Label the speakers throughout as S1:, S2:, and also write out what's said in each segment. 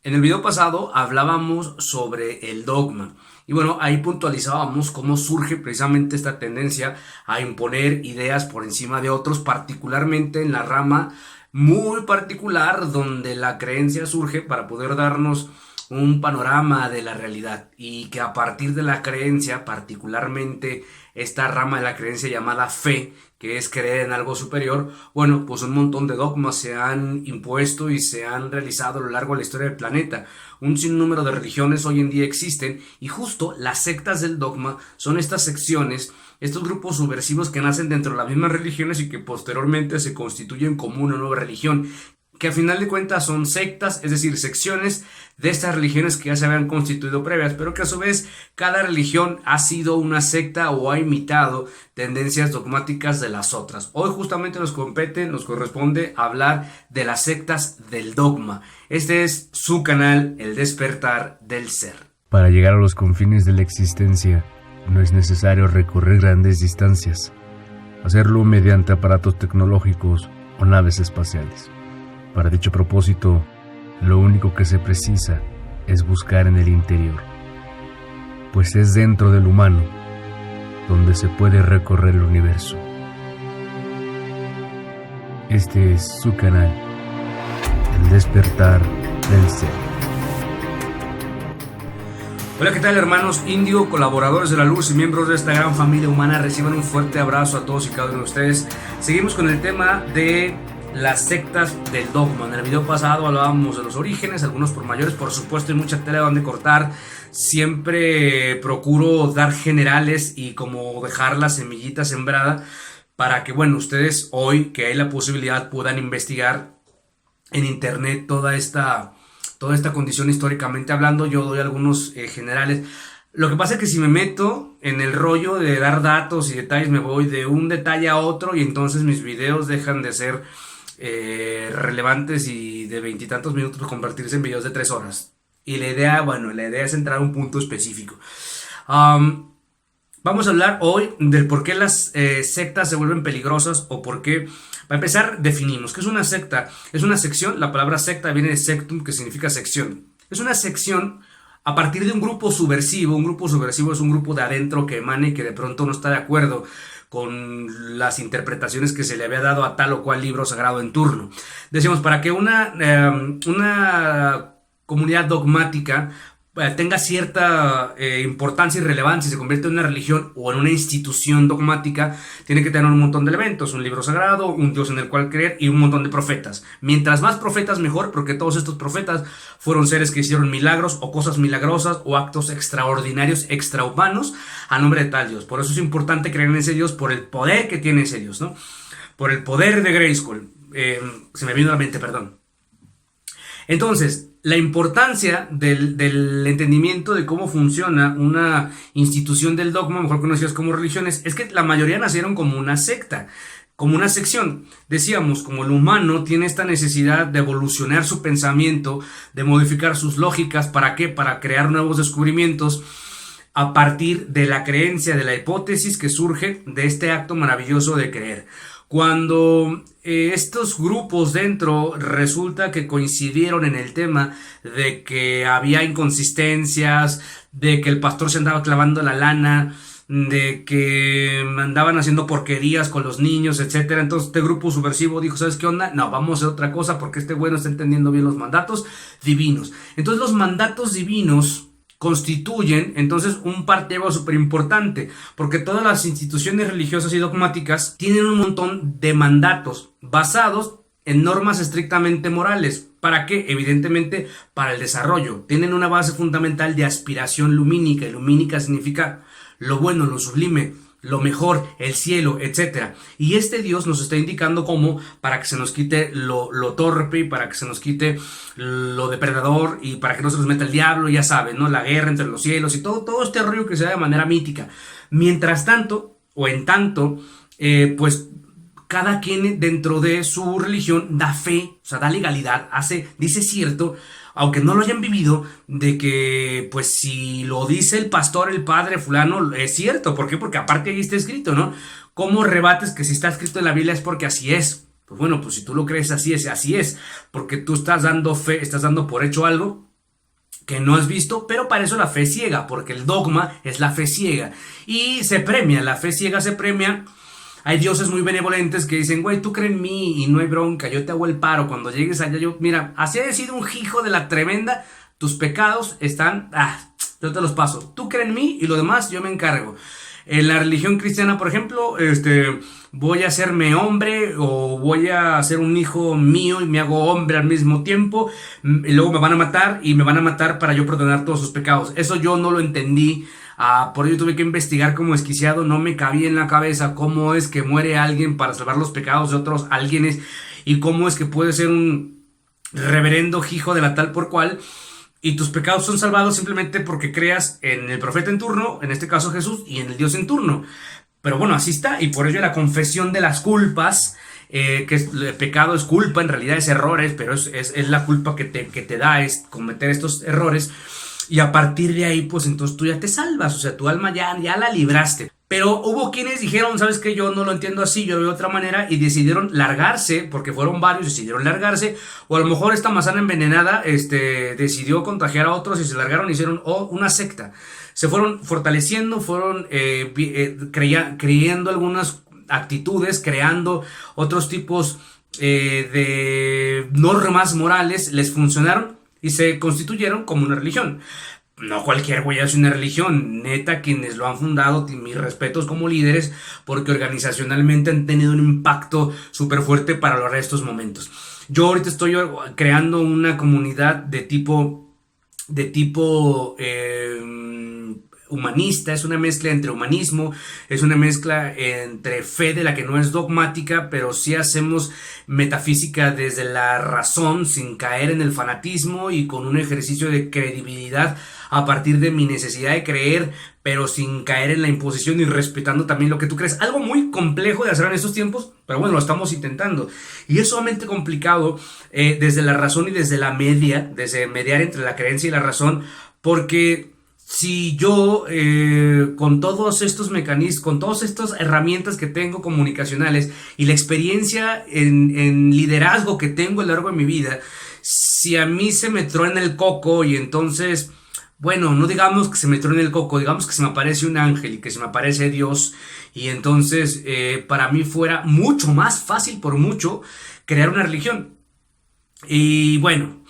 S1: En el video pasado hablábamos sobre el dogma y bueno, ahí puntualizábamos cómo surge precisamente esta tendencia a imponer ideas por encima de otros, particularmente en la rama muy particular donde la creencia surge para poder darnos un panorama de la realidad y que a partir de la creencia, particularmente esta rama de la creencia llamada fe, que es creer en algo superior, bueno, pues un montón de dogmas se han impuesto y se han realizado a lo largo de la historia del planeta. Un sinnúmero de religiones hoy en día existen y justo las sectas del dogma son estas secciones, estos grupos subversivos que nacen dentro de las mismas religiones y que posteriormente se constituyen como una nueva religión, que a final de cuentas son sectas, es decir, secciones de estas religiones que ya se habían constituido previas, pero que a su vez cada religión ha sido una secta o ha imitado tendencias dogmáticas de las otras. Hoy justamente nos corresponde hablar de las sectas del dogma. Este es su canal, El Despertar del Ser.
S2: Para llegar a los confines de la existencia, no es necesario recorrer grandes distancias, hacerlo mediante aparatos tecnológicos o naves espaciales. Para dicho propósito, lo único que se precisa es buscar en el interior, pues es dentro del humano donde se puede recorrer el universo. Este es su canal, El Despertar del Ser.
S1: Hola, ¿qué tal, hermanos Indio, colaboradores de la luz y miembros de esta gran familia humana? Reciban un fuerte abrazo a todos y cada uno de ustedes. Seguimos con el tema de las sectas del dogma. En el video pasado hablábamos de los orígenes, algunos por mayores, por supuesto hay mucha tela donde cortar. Siempre procuro dar generales y como dejar la semillita sembrada para que, bueno, ustedes hoy que hay la posibilidad puedan investigar en internet toda esta condición históricamente hablando. Yo doy algunos generales. Lo que pasa es que si me meto en el rollo de dar datos y detalles, me voy de un detalle a otro y entonces mis videos dejan de ser relevantes y de 20 y tantos minutos para convertirse en videos de 3 horas. Y la idea es entrar a un punto específico. Vamos a hablar hoy del por qué las sectas se vuelven peligrosas o por qué. Para empezar, definimos qué es una secta. Es una sección. La palabra secta viene de sectum, que significa sección. Es una sección a partir de un grupo subversivo. Un grupo subversivo es un grupo de adentro que emana y que de pronto no está de acuerdo con las interpretaciones que se le había dado a tal o cual libro sagrado en turno. Decimos, para que una comunidad dogmática tenga cierta importancia y relevancia y se convierte en una religión o en una institución dogmática, tiene que tener un montón de elementos: un libro sagrado, un Dios en el cual creer y un montón de profetas. Mientras más profetas mejor, porque todos estos profetas fueron seres que hicieron milagros o cosas milagrosas o actos extraordinarios, extrahumanos a nombre de tal Dios. Por eso es importante creer en ese Dios, por el poder que tiene ese Dios, ¿no? Por el poder de Grayskull. Se me vino a la mente, perdón. Entonces, la importancia del entendimiento de cómo funciona una institución del dogma, mejor conocidas como religiones, es que la mayoría nacieron como una secta, como una sección. Decíamos, como el humano tiene esta necesidad de evolucionar su pensamiento, de modificar sus lógicas. ¿Para qué? Para crear nuevos descubrimientos a partir de la creencia, de la hipótesis que surge de este acto maravilloso de creer. Cuando estos grupos dentro resulta que coincidieron en el tema de que había inconsistencias, de que el pastor se andaba clavando la lana, de que andaban haciendo porquerías con los niños, etcétera, entonces este grupo subversivo dijo: ¿sabes qué onda? No, vamos a hacer otra cosa porque este güey no está entendiendo bien los mandatos divinos. Entonces los mandatos divinos constituyen entonces un parteaguas súper importante, porque todas las instituciones religiosas y dogmáticas tienen un montón de mandatos basados en normas estrictamente morales. ¿Para qué? Evidentemente para el desarrollo. Tienen una base fundamental de aspiración lumínica, y lumínica significa lo bueno, lo sublime, lo mejor, el cielo, etcétera. Y este Dios nos está indicando cómo, para que se nos quite lo torpe, y para que se nos quite lo depredador, y para que no se nos meta el diablo, ya saben, ¿no? La guerra entre los cielos y todo este rollo que se da de manera mítica. Mientras tanto, o en tanto, pues cada quien dentro de su religión da fe, o sea, da legalidad, dice cierto, aunque no lo hayan vivido, de que pues si lo dice el pastor, el padre fulano, es cierto. ¿Por qué? Porque aparte ahí está escrito, ¿no? ¿Cómo rebates que si está escrito en la Biblia es porque así es? Pues bueno, pues si tú lo crees así es, porque tú estás dando fe, estás dando por hecho algo, que no has visto, pero para eso la fe ciega, porque el dogma es la fe ciega. Y se premia, la fe ciega se premia. Hay dioses muy benevolentes que dicen, güey, tú crees en mí y no hay bronca, yo te hago el paro. Cuando llegues allá, mira, así ha sido un hijo de la tremenda, tus pecados están, yo te los paso. Tú crees en mí y lo demás yo me encargo. En la religión cristiana, por ejemplo, voy a hacerme hombre o voy a ser un hijo mío y me hago hombre al mismo tiempo, y luego me van a matar y me van a matar para yo perdonar todos sus pecados. Eso yo no lo entendí. Por ello tuve que investigar como desquiciado, no me cabía en la cabeza cómo es que muere alguien para salvar los pecados de otros alguienes y cómo es que puede ser un reverendo hijo de la tal por cual y tus pecados son salvados simplemente porque creas en el profeta en turno, en este caso Jesús, y en el Dios en turno. Pero bueno, así está, y por ello la confesión de las culpas, que el pecado es culpa, en realidad es errores, pero es la culpa que te da es cometer estos errores. Y a partir de ahí, pues entonces tú ya te salvas, o sea, tu alma ya la libraste. Pero hubo quienes dijeron, ¿sabes qué? Yo no lo entiendo así, yo lo veo de otra manera, y decidieron largarse, porque fueron varios, decidieron largarse, o a lo mejor esta manzana envenenada, decidió contagiar a otros y se largaron y hicieron una secta. Se fueron fortaleciendo, fueron creyendo algunas actitudes, creando otros tipos de normas morales, les funcionaron y se constituyeron como una religión. No cualquier güey hace una religión, neta, quienes lo han fundado, mis respetos como líderes, porque organizacionalmente han tenido un impacto súper fuerte para los restos momentos. Yo ahorita estoy creando una comunidad de tipo humanista, es una mezcla entre humanismo, es una mezcla entre fe de la que no es dogmática, pero sí hacemos metafísica desde la razón, sin caer en el fanatismo y con un ejercicio de credibilidad a partir de mi necesidad de creer, pero sin caer en la imposición y respetando también lo que tú crees. Algo muy complejo de hacer en estos tiempos, pero bueno, lo estamos intentando. Y es sumamente complicado desde la razón y desde desde mediar entre la creencia y la razón, porque si yo con todos estos mecanismos, con todas estas herramientas que tengo comunicacionales y la experiencia en liderazgo que tengo a lo largo de mi vida, si a mí se me truena el coco y entonces, bueno, no digamos que se me truena el coco, digamos que se me aparece un ángel y que se me aparece Dios y entonces para mí fuera mucho más fácil por mucho crear una religión. Y bueno,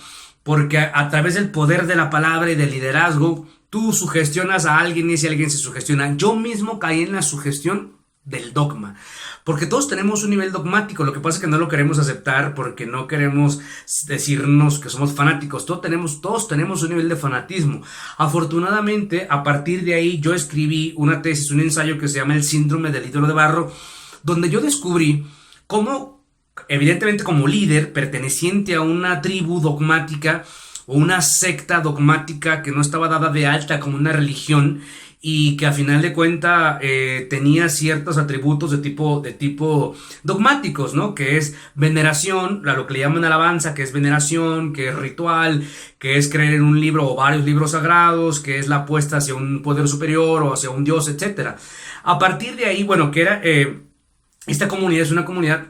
S1: porque a través del poder de la palabra y del liderazgo tú sugestionas a alguien y si alguien se sugestiona. Yo mismo caí en la sugestión del dogma, porque todos tenemos un nivel dogmático, lo que pasa es que no lo queremos aceptar porque no queremos decirnos que somos fanáticos. Todos tenemos un nivel de fanatismo. Afortunadamente, a partir de ahí yo escribí una tesis, un ensayo que se llama El síndrome del ídolo de barro, donde yo descubrí cómo, evidentemente como líder perteneciente a una tribu dogmática o una secta dogmática que no estaba dada de alta como una religión y que a final de cuenta tenía ciertos atributos de tipo dogmáticos, ¿no? Que es veneración, a lo que le llaman alabanza, que es veneración, que es ritual, que es creer en un libro o varios libros sagrados, que es la apuesta hacia un poder superior o hacia un dios, etc. A partir de ahí, bueno, que era esta comunidad es una comunidad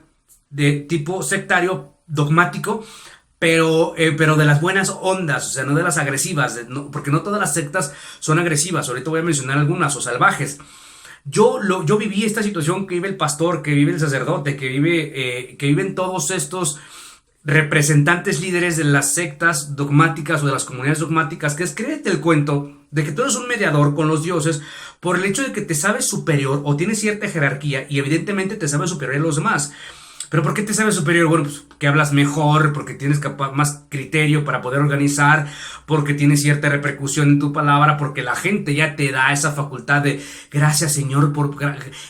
S1: de tipo sectario dogmático, pero de las buenas ondas, o sea, no de las agresivas, porque no todas las sectas son agresivas. Ahorita voy a mencionar algunas, o salvajes. Yo viví esta situación que vive el pastor, que vive el sacerdote, que viven todos estos representantes líderes de las sectas dogmáticas o de las comunidades dogmáticas, que es créete el cuento de que tú eres un mediador con los dioses por el hecho de que te sabes superior o tienes cierta jerarquía y evidentemente te sabes superior a los demás. ¿Pero por qué te sabes superior? Bueno, pues que hablas mejor, porque tienes más criterio para poder organizar, porque tienes cierta repercusión en tu palabra, porque la gente ya te da esa facultad de gracias Señor,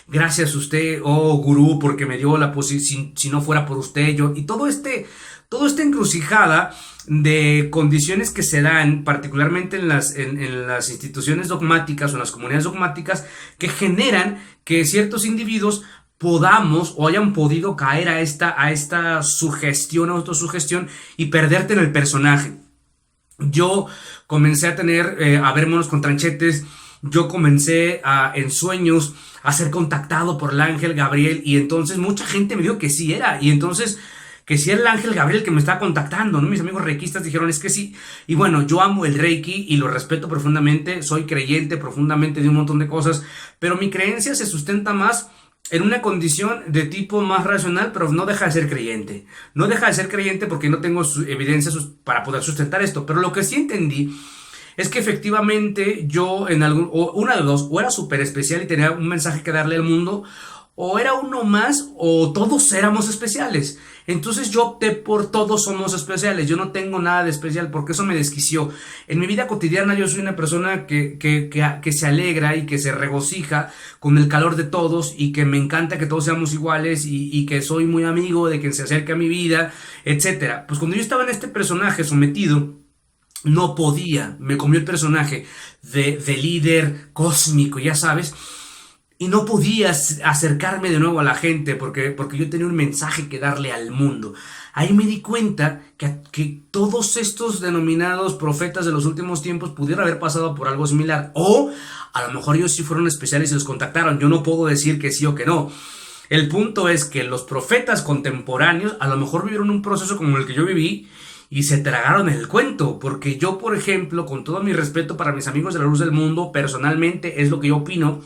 S1: gracias usted, oh gurú, porque me dio la posición, si no fuera por usted, yo, y toda esta encrucijada de condiciones que se dan particularmente en las instituciones dogmáticas o en las comunidades dogmáticas que generan que ciertos individuos podamos o hayan podido caer a esta sugestión, autosugestión y perderte en el personaje. Yo comencé a ver monos con tranchetes, yo comencé en sueños a ser contactado por el ángel Gabriel y entonces mucha gente me dijo que sí era y entonces que si era el ángel Gabriel que me estaba contactando, ¿no? Mis amigos reikistas dijeron, es que sí. Y bueno, yo amo el Reiki y lo respeto profundamente, soy creyente profundamente de un montón de cosas, pero mi creencia se sustenta más en una condición de tipo más racional, pero no deja de ser creyente. No deja de ser creyente porque no tengo evidencias para poder sustentar esto, pero lo que sí entendí es que efectivamente yo o una de dos, o era súper especial y tenía un mensaje que darle al mundo, o era uno más, o todos éramos especiales. Entonces yo opté por todos somos especiales. Yo no tengo nada de especial porque eso me desquició. En mi vida cotidiana yo soy una persona que se alegra y que se regocija con el calor de todos y que me encanta que todos seamos iguales y que soy muy amigo de quien se acerca a mi vida, etcétera. Pues cuando yo estaba en este personaje sometido, no podía, me comió el personaje de líder cósmico, ya sabes. Y no podía acercarme de nuevo a la gente porque yo tenía un mensaje que darle al mundo. Ahí me di cuenta que todos estos denominados profetas de los últimos tiempos pudieron haber pasado por algo similar. O a lo mejor ellos sí fueron especiales y los contactaron. Yo no puedo decir que sí o que no. El punto es que los profetas contemporáneos a lo mejor vivieron un proceso como el que yo viví y se tragaron el cuento. Porque yo, por ejemplo, con todo mi respeto para mis amigos de la luz del mundo, personalmente es lo que yo opino.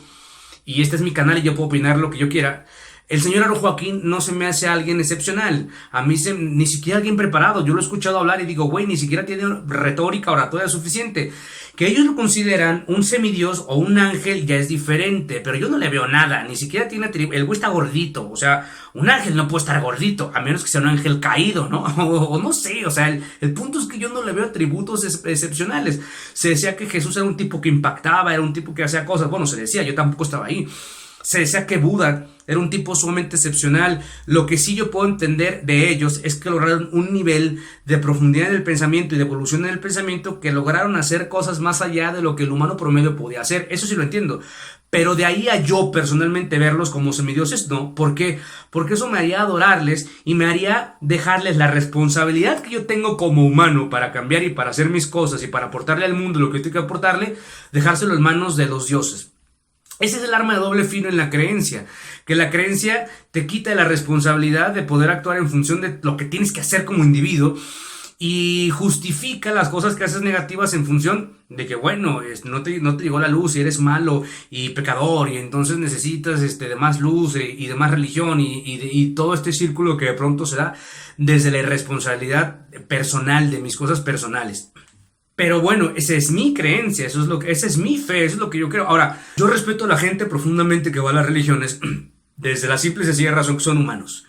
S1: Y este es mi canal y yo puedo opinar lo que yo quiera. El señor Aro Joaquín no se me hace alguien excepcional. A mí ni siquiera alguien preparado. Yo lo he escuchado hablar y digo, güey, ni siquiera tiene retórica, oratoria suficiente. Que ellos lo consideran un semidios o un ángel ya es diferente. Pero yo no le veo nada. Ni siquiera tiene el güey está gordito. O sea, un ángel no puede estar gordito. A menos que sea un ángel caído, ¿no? O no sé. O sea, el punto es que yo no le veo atributos excepcionales. Se decía que Jesús era un tipo que impactaba, era un tipo que hacía cosas. Bueno, se decía, yo tampoco estaba ahí. Se decía que Buda era un tipo sumamente excepcional. Lo que sí yo puedo entender de ellos es que lograron un nivel de profundidad en el pensamiento y de evolución en el pensamiento que lograron hacer cosas más allá de lo que el humano promedio podía hacer. Eso sí lo entiendo. Pero de ahí a yo personalmente verlos como semidioses, no. ¿Por qué? Porque eso me haría adorarles y me haría dejarles la responsabilidad que yo tengo como humano para cambiar y para hacer mis cosas y para aportarle al mundo lo que tengo que aportarle, dejárselo en manos de los dioses. Ese es el arma de doble filo en la creencia, que la creencia te quita la responsabilidad de poder actuar en función de lo que tienes que hacer como individuo y justifica las cosas que haces negativas en función de que, bueno, no te llegó la luz y eres malo y pecador y entonces necesitas de más luz y de más religión y todo este círculo que de pronto se da desde la irresponsabilidad personal de mis cosas personales. Pero bueno, esa es mi creencia, esa es mi fe, eso es lo que yo creo. Ahora, yo respeto a la gente profundamente que va a las religiones desde la simple y sencilla razón que son humanos.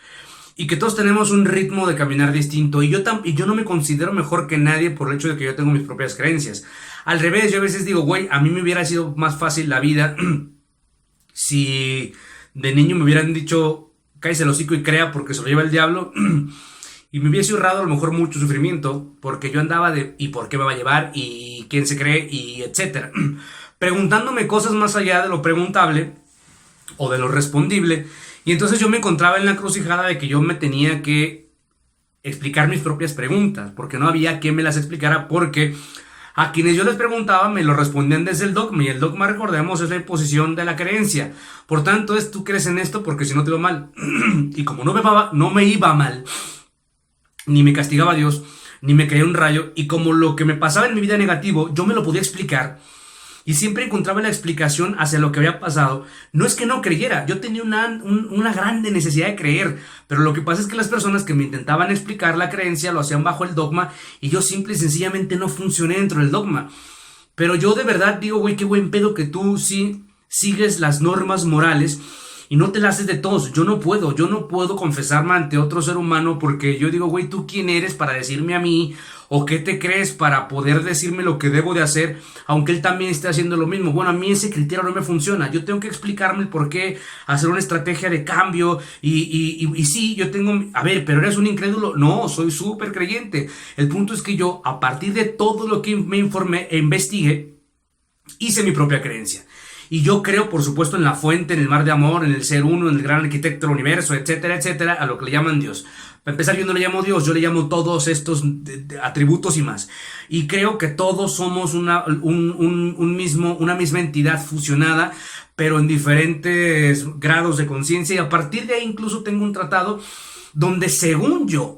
S1: Y que todos tenemos un ritmo de caminar distinto. Y yo no me considero mejor que nadie por el hecho de que yo tengo mis propias creencias. Al revés, yo a veces digo, güey, a mí me hubiera sido más fácil la vida si de niño me hubieran dicho, cállese el hocico y crea porque se lo lleva el diablo. Y me hubiese ahorrado a lo mejor mucho sufrimiento, porque yo andaba de ¿y por qué me va a llevar? ¿Y quién se cree? Y etcétera. Preguntándome cosas más allá de lo preguntable o de lo respondible. Y entonces yo me encontraba en la encrucijada de que yo me tenía que explicar mis propias preguntas, porque no había quien me las explicara, porque a quienes yo les preguntaba me lo respondían desde el dogma, y el dogma, recordemos, es la imposición de la creencia. Por tanto, tú crees en esto porque si no te va mal. Y como no me iba mal, ni me castigaba Dios, ni me caía un rayo, y como lo que me pasaba en mi vida negativo, yo me lo podía explicar, y siempre encontraba la explicación hacia lo que había pasado. No es que no creyera, yo tenía una grande necesidad de creer, pero lo que pasa es que las personas que me intentaban explicar la creencia lo hacían bajo el dogma, y yo simple y sencillamente no funcioné dentro del dogma. Pero yo de verdad digo, güey, qué buen pedo que tú sí sigues las normas morales y no te la haces de todos. Yo no puedo confesarme ante otro ser humano porque yo digo, güey, ¿tú quién eres para decirme a mí? ¿O qué te crees para poder decirme lo que debo de hacer? Aunque él también esté haciendo lo mismo. Bueno, a mí ese criterio no me funciona. Yo tengo que explicarme el por qué, hacer una estrategia de cambio. Y sí, yo tengo... A ver, ¿pero eres un incrédulo? No, soy súper creyente. El punto es que yo, a partir de todo lo que me informé e investigué, hice mi propia creencia. Y yo creo, por supuesto, en la fuente, en el mar de amor, en el ser uno, en el gran arquitecto del universo, etcétera, etcétera, a lo que le llaman Dios. Para empezar, yo no le llamo Dios, yo le llamo todos estos atributos y más. Y creo que todos somos una misma entidad fusionada, pero en diferentes grados de conciencia. Y a partir de ahí incluso tengo un tratado donde según yo,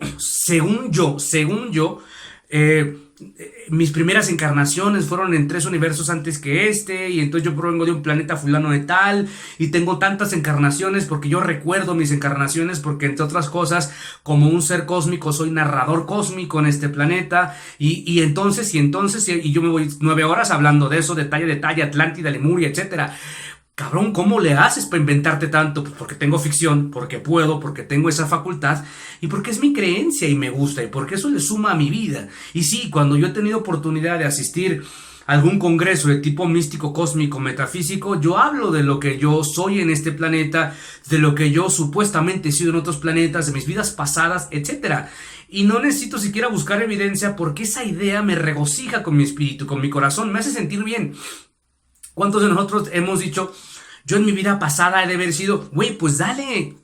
S1: mis primeras encarnaciones fueron en 3 universos antes que este, y entonces yo provengo de un planeta fulano de tal, y tengo tantas encarnaciones porque yo recuerdo mis encarnaciones, porque entre otras cosas, como un ser cósmico, soy narrador cósmico en este planeta, y entonces, yo me voy 9 horas hablando de eso, detalle, Atlántida, Lemuria, etcétera. Cabrón, ¿cómo le haces para inventarte tanto? Pues porque tengo ficción, porque puedo, porque tengo esa facultad y porque es mi creencia y me gusta y porque eso le suma a mi vida. Y sí, cuando yo he tenido oportunidad de asistir a algún congreso de tipo místico, cósmico, metafísico, yo hablo de lo que yo soy en este planeta, de lo que yo supuestamente he sido en otros planetas, de mis vidas pasadas, etcétera. Y no necesito siquiera buscar evidencia porque esa idea me regocija con mi espíritu, con mi corazón, me hace sentir bien. ¿Cuántos de nosotros hemos dicho, yo en mi vida pasada he de haber sido, güey, pues dale?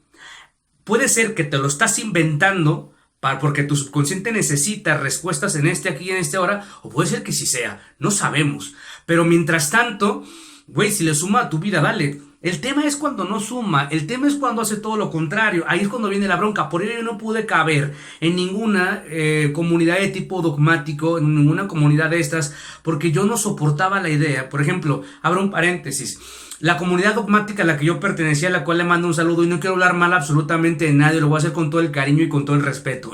S1: Puede ser que te lo estás inventando porque tu subconsciente necesita respuestas en aquí y en ahora, o puede ser que sí sea, no sabemos. Pero mientras tanto, güey, si le suma a tu vida, dale. El tema es cuando no suma, el tema es cuando hace todo lo contrario, ahí es cuando viene la bronca. Por ello yo no pude caber en ninguna comunidad de tipo dogmático, en ninguna comunidad de estas, porque yo no soportaba la idea. Por ejemplo, abro un paréntesis, la comunidad dogmática a la que yo pertenecía, a la cual le mando un saludo, y no quiero hablar mal absolutamente de nadie, lo voy a hacer con todo el cariño y con todo el respeto.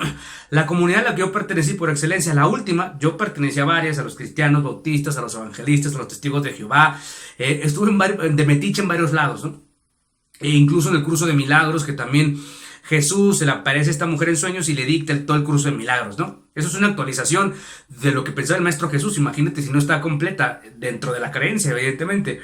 S1: La comunidad a la que yo pertenecí por excelencia, la última, yo pertenecía a varias, a los cristianos, bautistas, a los evangelistas, a los testigos de Jehová, estuve de metiche en varios lados, ¿no? E incluso en el curso de milagros, que también Jesús se le aparece a esta mujer en sueños y le dicta todo el curso de milagros, ¿no? Eso es una actualización de lo que pensaba el maestro Jesús, imagínate si no está completa dentro de la creencia, evidentemente.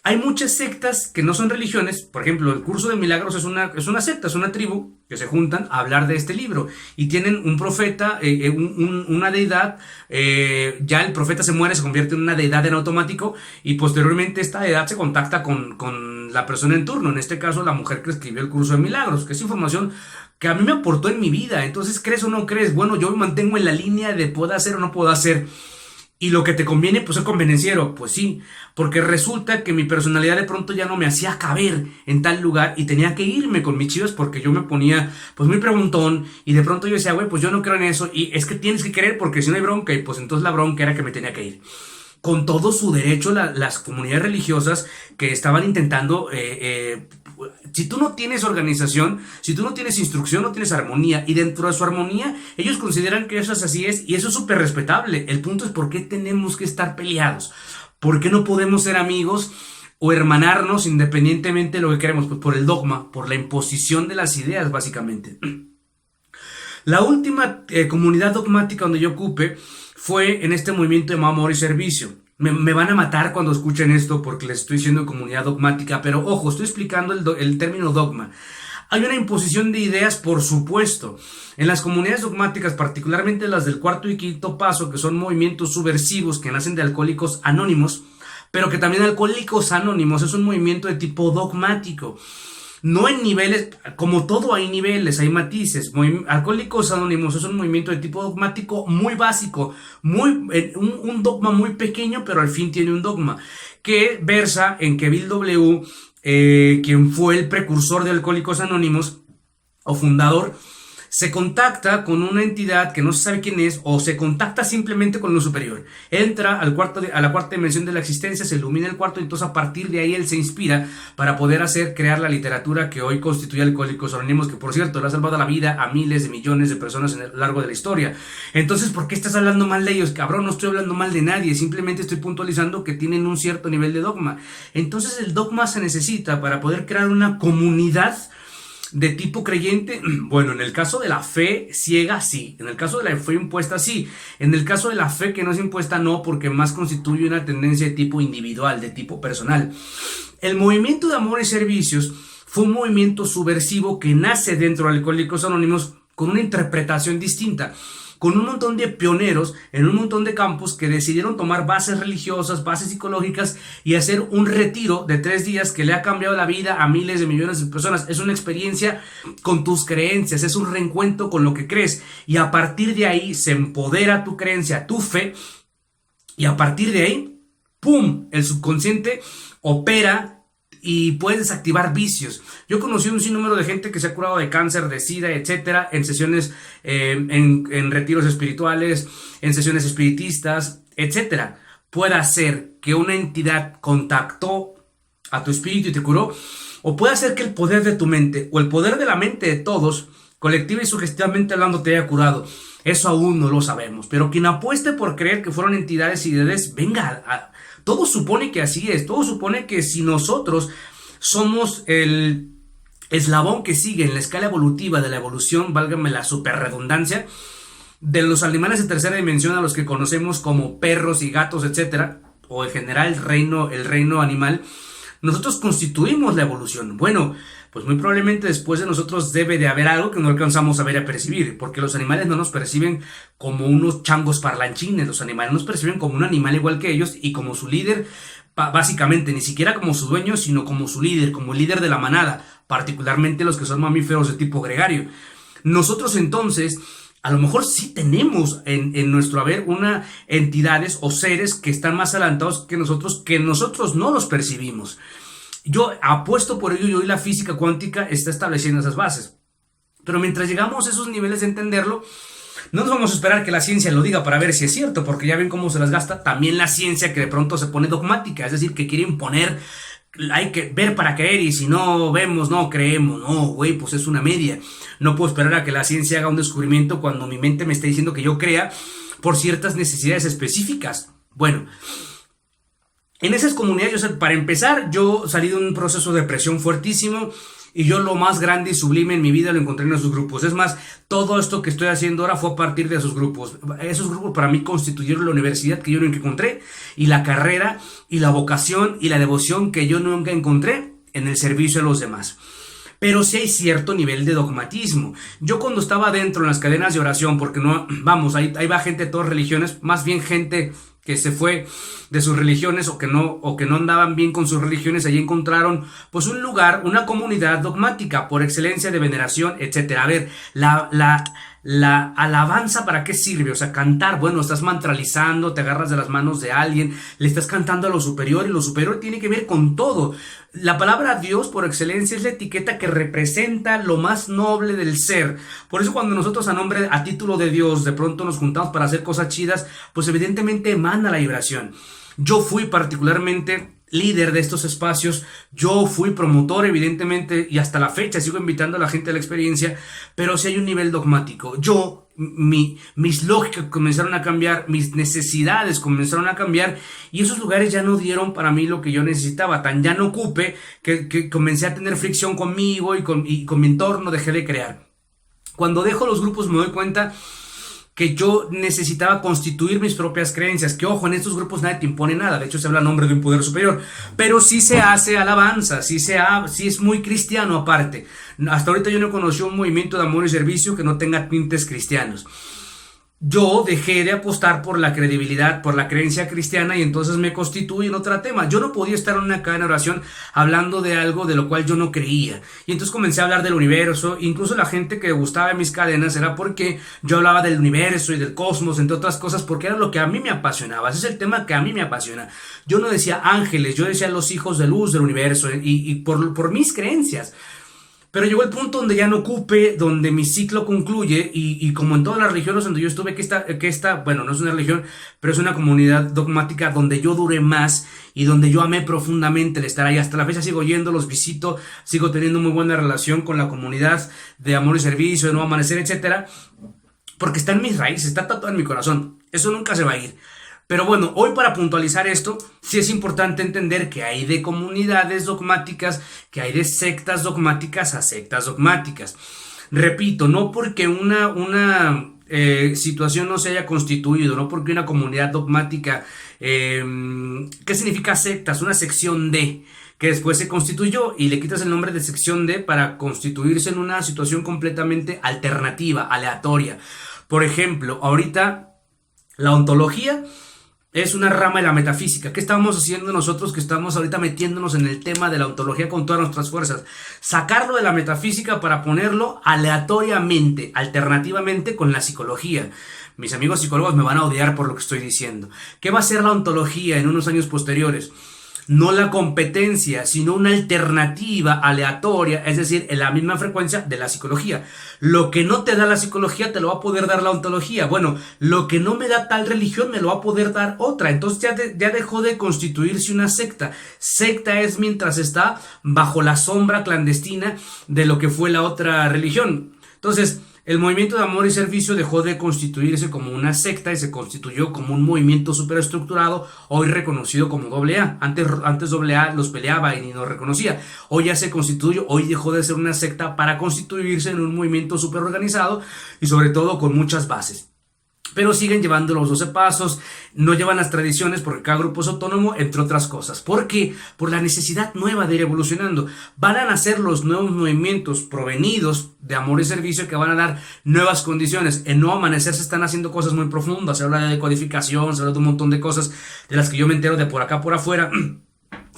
S1: Hay muchas sectas que no son religiones, por ejemplo, el curso de milagros es una secta, es una tribu que se juntan a hablar de este libro y tienen un profeta, una deidad, ya el profeta se muere, se convierte en una deidad en automático y posteriormente esta deidad se contacta con la persona en turno, en este caso la mujer que escribió el curso de milagros, que es información que a mí me aportó en mi vida. Entonces, ¿crees o no crees? Bueno, yo me mantengo en la línea de puedo hacer o no puedo hacer. Y lo que te conviene, pues, es convenenciero. Pues sí, porque resulta que mi personalidad de pronto ya no me hacía caber en tal lugar y tenía que irme con mis chivas porque yo me ponía, pues, muy preguntón y de pronto yo decía, güey, pues yo no creo en eso y es que tienes que querer porque si no hay bronca y pues entonces la bronca era que me tenía que ir. Con todo su derecho las comunidades religiosas que estaban intentando, si tú no tienes organización, si tú no tienes instrucción, no tienes armonía, y dentro de su armonía ellos consideran que eso es así es, y eso es súper respetable. El punto es por qué tenemos que estar peleados, por qué no podemos ser amigos o hermanarnos independientemente de lo que queremos, pues por el dogma, por la imposición de las ideas básicamente. La última comunidad dogmática donde yo ocupé fue en este movimiento de amor y servicio. Me van a matar cuando escuchen esto porque les estoy diciendo comunidad dogmática, pero ojo, estoy explicando el término dogma. Hay una imposición de ideas, por supuesto. En las comunidades dogmáticas, particularmente las del cuarto y quinto paso, que son movimientos subversivos que nacen de Alcohólicos Anónimos, pero que también Alcohólicos Anónimos es un movimiento de tipo dogmático. No en niveles, como todo hay niveles, hay matices. Alcohólicos Anónimos es un movimiento de tipo dogmático muy básico, un dogma muy pequeño, pero al fin tiene un dogma, que versa en que Bill W., quien fue el precursor de Alcohólicos Anónimos, o fundador, se contacta con una entidad que no se sabe quién es, o se contacta simplemente con lo superior. Entra a la cuarta dimensión de la existencia, se ilumina el cuarto, y entonces a partir de ahí él se inspira para poder crear la literatura que hoy constituye Alcohólicos Anónimos, que por cierto le ha salvado la vida a miles de millones de personas a lo largo de la historia. Entonces, ¿por qué estás hablando mal de ellos? Cabrón, no estoy hablando mal de nadie, simplemente estoy puntualizando que tienen un cierto nivel de dogma. Entonces el dogma se necesita para poder crear una comunidad de tipo creyente. Bueno, en el caso de la fe ciega, sí. En el caso de la fe impuesta, sí. En el caso de la fe que no es impuesta, no, porque más constituye una tendencia de tipo individual, de tipo personal. El movimiento de amor y servicios fue un movimiento subversivo que nace dentro de Alcohólicos Anónimos con una interpretación distinta, con un montón de pioneros en un montón de campos que decidieron tomar bases religiosas, bases psicológicas y hacer un retiro de 3 días que le ha cambiado la vida a miles de millones de personas. Es una experiencia con tus creencias, es un reencuentro con lo que crees y a partir de ahí se empodera tu creencia, tu fe, y a partir de ahí, ¡pum!, el subconsciente opera y puedes desactivar vicios. Yo conocí un sinnúmero de gente que se ha curado de cáncer, de SIDA, etcétera, en sesiones, en retiros espirituales, en sesiones espiritistas, etcétera. Puede ser que una entidad contactó a tu espíritu y te curó, o puede ser que el poder de tu mente o el poder de la mente de todos, colectiva y sugestivamente hablando, te haya curado. Eso aún no lo sabemos, pero quien apueste por creer que fueron entidades y deidades, venga, todo supone que así es, todo supone que si nosotros somos el eslabón que sigue en la escala evolutiva de la evolución, válgame la superredundancia, de los animales de tercera dimensión a los que conocemos como perros y gatos, etcétera, o en general el reino animal, nosotros constituimos la evolución. Bueno, pues muy probablemente después de nosotros debe de haber algo que no alcanzamos a ver y a percibir, porque los animales no nos perciben como unos changos parlanchines, los animales nos perciben como un animal igual que ellos y como su líder, básicamente, ni siquiera como su dueño, sino como su líder, como el líder de la manada, particularmente los que son mamíferos de tipo gregario. Nosotros entonces, a lo mejor sí tenemos en nuestro haber entidades o seres que están más adelantados que nosotros no los percibimos. Yo apuesto por ello y hoy la física cuántica está estableciendo esas bases. Pero mientras llegamos a esos niveles de entenderlo, no nos vamos a esperar que la ciencia lo diga para ver si es cierto, porque ya ven cómo se las gasta también la ciencia, que de pronto se pone dogmática, es decir, que quiere imponer, hay que ver para creer y si no vemos, no creemos. No, güey, pues es una media. No puedo esperar a que la ciencia haga un descubrimiento cuando mi mente me está diciendo que yo crea por ciertas necesidades específicas. Bueno, en esas comunidades, para empezar, yo salí de un proceso de depresión fuertísimo y yo lo más grande y sublime en mi vida lo encontré en esos grupos. Es más, todo esto que estoy haciendo ahora fue a partir de esos grupos. Esos grupos para mí constituyeron la universidad que yo nunca encontré y la carrera y la vocación y la devoción que yo nunca encontré en el servicio a los demás. Pero sí hay cierto nivel de dogmatismo. Yo cuando estaba dentro en las cadenas de oración, porque no, vamos, ahí va gente de todas religiones, más bien gente que se fue de sus religiones o que no andaban bien con sus religiones, allí encontraron pues un lugar, una comunidad dogmática por excelencia de veneración, etcétera. A ver, la alabanza, ¿para qué sirve? O sea, cantar, bueno, estás mantralizando, te agarras de las manos de alguien, le estás cantando a lo superior y lo superior tiene que ver con todo. La palabra Dios por excelencia es la etiqueta que representa lo más noble del ser. Por eso cuando nosotros a título de Dios de pronto nos juntamos para hacer cosas chidas, pues evidentemente emana la vibración. Yo fui particularmente líder de estos espacios, yo fui promotor evidentemente y hasta la fecha sigo invitando a la gente a la experiencia, pero sí hay un nivel dogmático. Mis lógicas comenzaron a cambiar, mis necesidades comenzaron a cambiar y esos lugares ya no dieron para mí lo que yo necesitaba, tan ya no ocupé que comencé a tener fricción conmigo y con mi entorno, dejé de crear. Cuando dejo los grupos me doy cuenta que yo necesitaba constituir mis propias creencias, que ojo, en estos grupos nadie te impone nada, de hecho se habla a nombre de un poder superior, pero sí se hace alabanza, sí es muy cristiano aparte. Hasta ahorita yo no conocí un movimiento de amor y servicio que no tenga tintes cristianos. Yo dejé de apostar por la credibilidad, por la creencia cristiana y entonces me constituí en otro tema. Yo no podía estar en una cadena de oración hablando de algo de lo cual yo no creía. Y entonces comencé a hablar del universo. Incluso la gente que gustaba de mis cadenas era porque yo hablaba del universo y del cosmos, entre otras cosas, porque era lo que a mí me apasionaba. Ese es el tema que a mí me apasiona. Yo no decía ángeles, yo decía los hijos de luz del universo y por mis creencias. Pero llegó el punto donde ya no ocupe, donde mi ciclo concluye y como en todas las religiones donde yo estuve, bueno, no es una religión, pero es una comunidad dogmática donde yo duré más y donde yo amé profundamente el estar ahí. Hasta la fecha sigo yendo, los visito, sigo teniendo muy buena relación con la comunidad de amor y servicio, de Nuevo Amanecer, etcétera, porque está en mis raíces, está tatuado en mi corazón. Eso nunca se va a ir. Pero bueno, hoy para puntualizar esto, sí es importante entender que hay de comunidades dogmáticas, que hay de sectas dogmáticas a sectas dogmáticas. Repito, no porque una situación no se haya constituido, no porque una comunidad dogmática, ¿qué significa sectas? Una sección de, que después se constituyó y le quitas el nombre de sección D para constituirse en una situación completamente alternativa, aleatoria. Por ejemplo, ahorita la ontología es una rama de la metafísica. ¿Qué estamos haciendo nosotros que estamos ahorita metiéndonos en el tema de la ontología con todas nuestras fuerzas? Sacarlo de la metafísica para ponerlo aleatoriamente, alternativamente con la psicología. Mis amigos psicólogos me van a odiar por lo que estoy diciendo. ¿Qué va a ser la ontología en unos años posteriores? no la competencia, sino una alternativa aleatoria, es decir, en la misma frecuencia de la psicología. Lo que no te da la psicología te lo va a poder dar la ontología. Bueno, lo que no me da tal religión me lo va a poder dar otra. Entonces ya dejó de constituirse una secta. Secta es mientras está bajo la sombra clandestina de lo que fue la otra religión. Entonces, el movimiento de amor y servicio dejó de constituirse como una secta y se constituyó como un movimiento superestructurado, hoy reconocido como AA. Antes AA los peleaba y ni los reconocía. Hoy ya se constituyó, hoy dejó de ser una secta para constituirse en un movimiento superorganizado y sobre todo con muchas bases. Pero siguen llevando los 12 pasos, no llevan las tradiciones porque cada grupo es autónomo, entre otras cosas. ¿Por qué? Por la necesidad nueva de ir evolucionando. Van a nacer los nuevos movimientos provenidos de amor y servicio que van a dar nuevas condiciones. En No Amanecer se están haciendo cosas muy profundas, se habla de decodificación, se habla de un montón de cosas de las que yo me entero de por acá por afuera.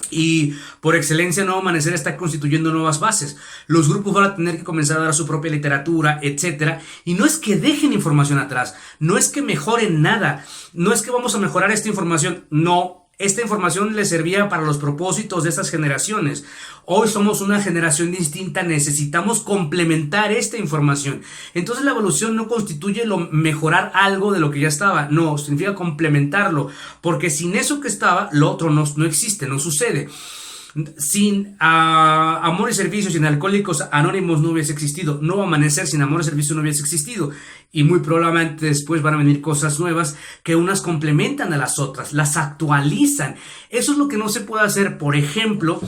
S1: Y por excelencia Nuevo Amanecer está constituyendo nuevas bases. Los grupos van a tener que comenzar a dar su propia literatura, etcétera. Y no es que dejen información atrás, no es que mejoren nada, no es que vamos a mejorar esta información, no. Esta información le servía para los propósitos de estas generaciones. Hoy somos una generación distinta, necesitamos complementar esta información. Entonces la evolución no constituye mejorar algo de lo que ya estaba, no, significa complementarlo, porque sin eso que estaba, lo otro no existe, no sucede. Sin amor y servicio, sin Alcohólicos Anónimos no hubiese existido. Nuevo Amanecer sin amor y servicio no hubiese existido. Y muy probablemente después van a venir cosas nuevas que unas complementan a las otras, las actualizan. Eso es lo que no se puede hacer, por ejemplo,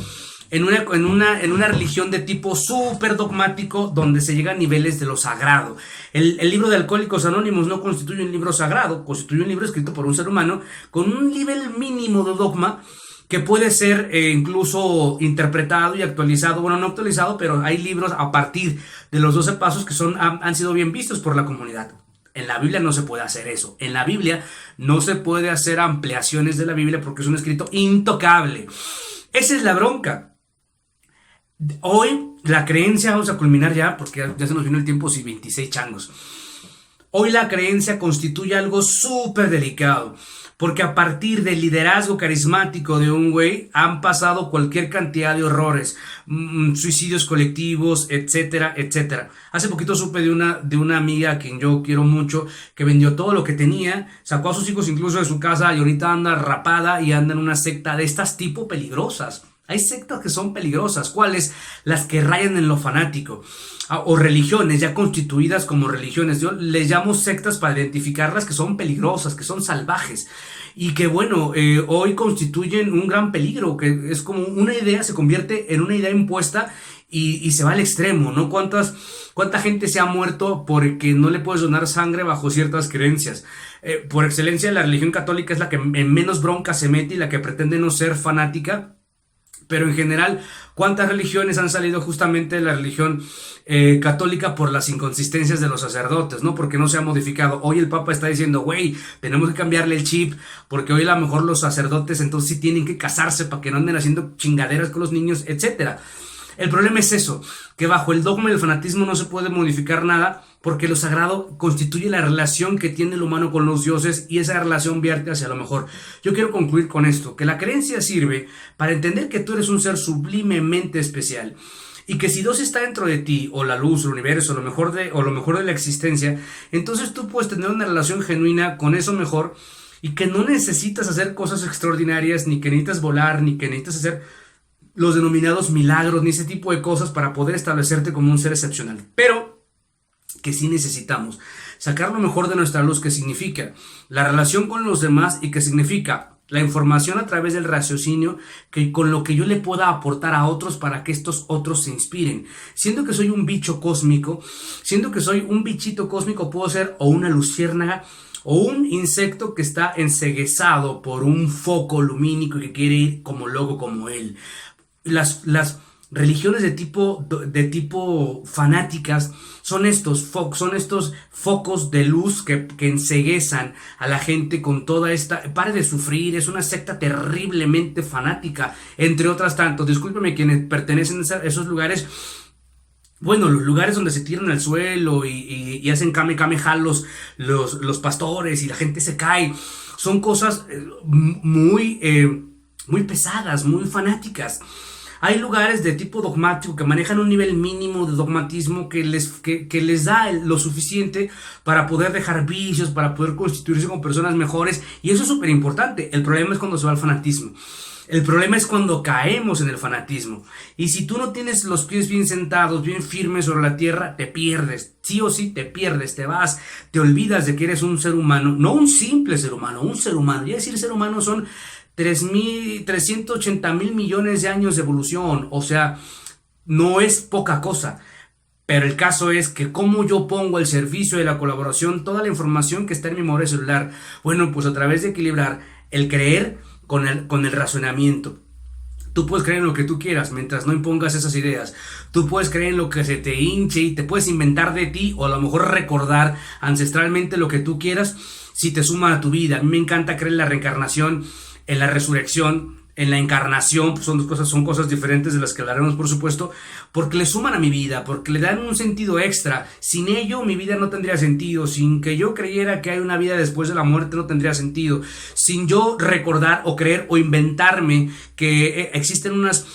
S1: en una religión de tipo súper dogmático donde se llega a niveles de lo sagrado. El libro de Alcohólicos Anónimos no constituye un libro sagrado, constituye un libro escrito por un ser humano con un nivel mínimo de dogma que puede ser incluso interpretado y actualizado, bueno, no actualizado, pero hay libros a partir de los 12 pasos que han sido bien vistos por la comunidad. En la Biblia no se puede hacer eso. En la Biblia no se puede hacer ampliaciones de la Biblia porque es un escrito intocable. Esa es la bronca. Hoy la creencia, vamos a culminar ya porque ya se nos vino el tiempo, sí, 26 changos. Hoy la creencia constituye algo súper delicado, porque a partir del liderazgo carismático de un güey han pasado cualquier cantidad de horrores, suicidios colectivos, etcétera, etcétera. Hace poquito supe de una amiga a quien yo quiero mucho, que vendió todo lo que tenía, sacó a sus hijos incluso de su casa y ahorita anda rapada y anda en una secta de estas tipo peligrosas. Hay sectas que son peligrosas. ¿Cuáles? Las que rayan en lo fanático. O religiones ya constituidas como religiones. Yo les llamo sectas para identificarlas, que son peligrosas, que son salvajes. Y que bueno, hoy constituyen un gran peligro, que es como una idea, se convierte en una idea impuesta y se va al extremo, ¿no? ¿Cuánta gente se ha muerto porque no le puedes donar sangre bajo ciertas creencias? Por excelencia, la religión católica es la que en menos bronca se mete y la que pretende no ser fanática. Pero en general, ¿cuántas religiones han salido justamente de la religión católica por las inconsistencias de los sacerdotes, ¿no? Porque no se ha modificado. Hoy el Papa está diciendo, güey, tenemos que cambiarle el chip, porque hoy a lo mejor los sacerdotes entonces sí tienen que casarse para que no anden haciendo chingaderas con los niños, etcétera. El problema es eso, que bajo el dogma y el fanatismo no se puede modificar nada, porque lo sagrado constituye la relación que tiene el humano con los dioses y esa relación vierte hacia lo mejor. Yo quiero concluir con esto, que la creencia sirve para entender que tú eres un ser sublimemente especial y que si Dios está dentro de ti, o la luz, el universo, lo mejor de la existencia, entonces tú puedes tener una relación genuina con eso mejor y que no necesitas hacer cosas extraordinarias, ni que necesitas volar, ni que necesitas hacer los denominados milagros, ni ese tipo de cosas para poder establecerte como un ser excepcional. Pero que sí necesitamos sacar lo mejor de nuestra luz, que significa la relación con los demás y que significa la información a través del raciocinio, que con lo que yo le pueda aportar a otros para que estos otros se inspiren. Siendo que soy un bicho cósmico, siendo que soy un bichito cósmico, puedo ser o una luciérnaga o un insecto que está enceguezado por un foco lumínico y que quiere ir como loco como él. Las religiones de tipo fanáticas son estos focos de luz que enceguezan a la gente con toda esta... Pare de sufrir, es una secta terriblemente fanática, entre otras tantos. Discúlpeme quienes pertenecen a esos lugares. Bueno, los lugares donde se tiran al suelo y hacen kamehameha los pastores y la gente se cae. Son cosas muy muy pesadas, muy fanáticas. Hay lugares de tipo dogmático que manejan un nivel mínimo de dogmatismo que les da lo suficiente para poder dejar vicios, para poder constituirse como personas mejores, y eso es súper importante. El problema es cuando se va al fanatismo. El problema es cuando caemos en el fanatismo. Y si tú no tienes los pies bien sentados, bien firmes sobre la tierra, te pierdes. Sí o sí te pierdes, te vas, te olvidas de que eres un ser humano, no un simple ser humano, un ser humano. Y decir ser humano son 380,000 millones de años de evolución. O sea, no es poca cosa. Pero el caso es que cómo yo pongo al servicio de la colaboración toda la información que está en mi memoria celular. Bueno, pues a través de equilibrar el creer con el razonamiento. Tú puedes creer en lo que tú quieras mientras no impongas esas ideas. Tú puedes creer en lo que se te hinche y te puedes inventar de ti, o a lo mejor recordar ancestralmente lo que tú quieras si te suma a tu vida. A mí me encanta creer en la reencarnación, en la resurrección, en la encarnación. Pues son cosas diferentes de las que hablaremos, por supuesto, porque le suman a mi vida, porque le dan un sentido extra. Sin ello mi vida no tendría sentido. Sin que yo creyera que hay una vida después de la muerte no tendría sentido. Sin yo recordar o creer o inventarme que existen unas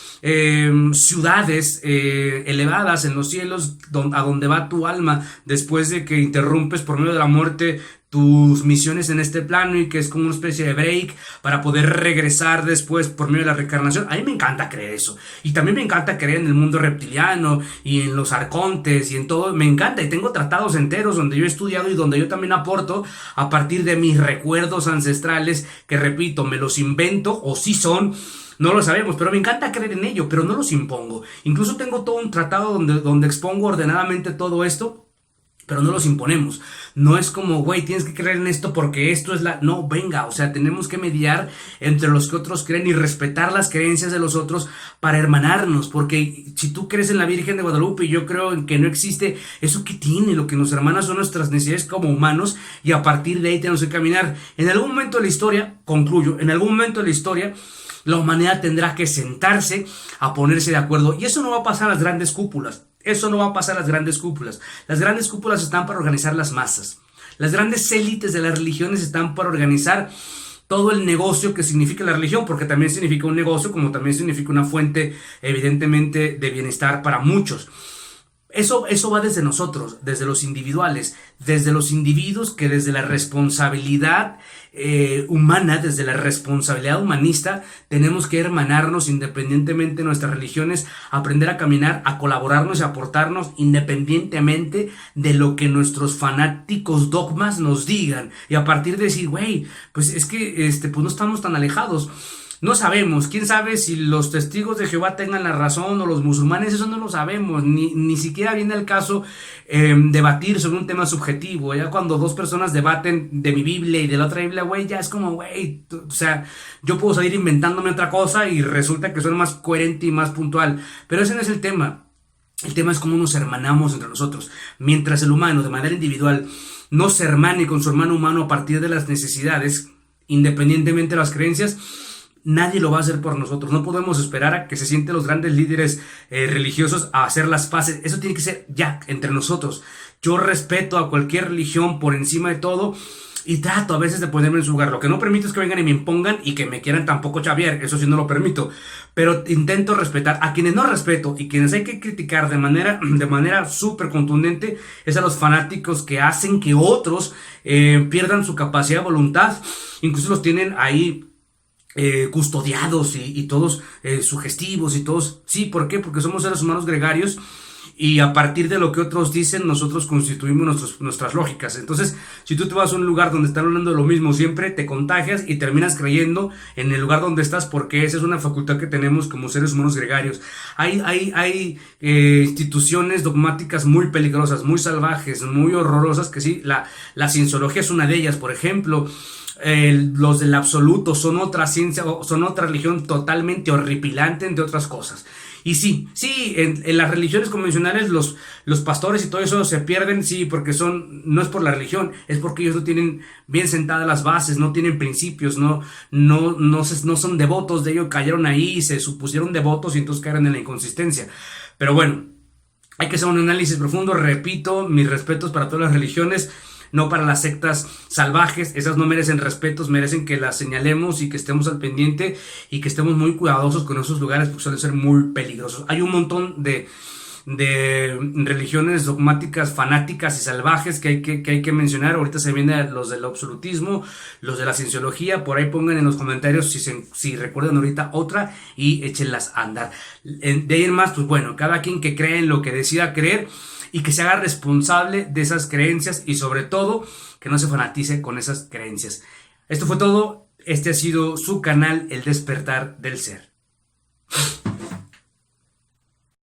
S1: ciudades elevadas en los cielos a donde va tu alma después de que interrumpes por medio de la muerte tus misiones en este plano, y que es como una especie de break para poder regresar después por medio de la reencarnación. A mí me encanta creer eso, y también me encanta creer en el mundo reptiliano y en los arcontes y en todo. Me encanta, y tengo tratados enteros donde yo he estudiado y donde yo también aporto a partir de mis recuerdos ancestrales, que repito, me los invento o sí son. No lo sabemos, pero me encanta creer en ello, pero no los impongo. Incluso tengo todo un tratado donde expongo ordenadamente todo esto, pero no los imponemos. No es como, güey, tienes que creer en esto porque esto es la... No, venga, o sea, tenemos que mediar entre los que otros creen y respetar las creencias de los otros para hermanarnos, porque si tú crees en la Virgen de Guadalupe y yo creo en que no existe, ¿eso qué tiene? Lo que nos hermana son nuestras necesidades como humanos, y a partir de ahí tenemos que caminar. En algún momento de la historia, concluyo, en algún momento de la historia, la humanidad tendrá que sentarse a ponerse de acuerdo, y eso no va a pasar a las grandes cúpulas. Eso no va a pasar a las grandes cúpulas. Las grandes cúpulas están para organizar las masas. Las grandes élites de las religiones están para organizar todo el negocio que significa la religión, porque también significa un negocio, como también significa una fuente, evidentemente, de bienestar para muchos. Eso va desde nosotros, desde los individuales, desde los individuos que desde la responsabilidad humana, desde la responsabilidad humanista, tenemos que hermanarnos independientemente de nuestras religiones, aprender a caminar, a colaborarnos y a aportarnos independientemente de lo que nuestros fanáticos dogmas nos digan, y a partir de decir, güey, pues es que pues no estamos tan alejados. No sabemos, quién sabe si los testigos de Jehová tengan la razón o los musulmanes, eso no lo sabemos, ni siquiera viene al caso debatir sobre un tema subjetivo. Ya cuando dos personas debaten de mi Biblia y de la otra Biblia, güey, ya es como, güey, o sea, yo puedo salir inventándome otra cosa y resulta que suena más coherente y más puntual, pero ese no es el tema. El tema es cómo nos hermanamos entre nosotros. Mientras el humano, de manera individual, no se hermane con su hermano humano a partir de las necesidades, independientemente de las creencias, nadie lo va a hacer por nosotros. No podemos esperar a que se sienten los grandes líderes religiosos a hacer las paces. Eso tiene que ser ya entre nosotros. Yo respeto a cualquier religión por encima de todo y trato a veces de ponerme en su lugar. Lo que no permito es que vengan y me impongan y que me quieran tampoco chaviar. Eso sí no lo permito. Pero intento respetar. A quienes no respeto y quienes hay que criticar de manera súper contundente es a los fanáticos que hacen que otros pierdan su capacidad de voluntad. Incluso los tienen ahí custodiados y todos sugestivos y todos. Sí, ¿por qué? Porque somos seres humanos gregarios y a partir de lo que otros dicen nosotros constituimos nuestras lógicas. Entonces, si tú te vas a un lugar donde están hablando de lo mismo siempre, te contagias y terminas creyendo en el lugar donde estás, porque esa es una facultad que tenemos como seres humanos gregarios. Hay instituciones dogmáticas muy peligrosas, muy salvajes, muy horrorosas, que sí, la cienciología es una de ellas, por ejemplo. Los del absoluto son otra ciencia, son otra religión totalmente horripilante, entre otras cosas. Y sí, en las religiones convencionales los pastores y todo eso se pierden, sí, porque no es por la religión, es porque ellos no tienen bien sentadas las bases, no tienen principios, no son devotos de ello, cayeron ahí, se supusieron devotos y entonces cayeron en la inconsistencia. Pero bueno, hay que hacer un análisis profundo. Repito, mis respetos para todas las religiones. no para las sectas salvajes. Esas no merecen respetos, merecen que las señalemos y que estemos al pendiente y que estemos muy cuidadosos con esos lugares porque suelen ser muy peligrosos. Hay un montón de religiones dogmáticas, fanáticas y salvajes que hay que mencionar. Ahorita se vienen los del absolutismo, los de la cienciología. Por ahí pongan en los comentarios si recuerdan ahorita otra y échenlas a andar. De ahí en más, pues bueno, cada quien que cree en lo que decida creer y que se haga responsable de esas creencias y sobre todo que no se fanatice con esas creencias. Esto fue todo. Este ha sido su canal El Despertar del Ser.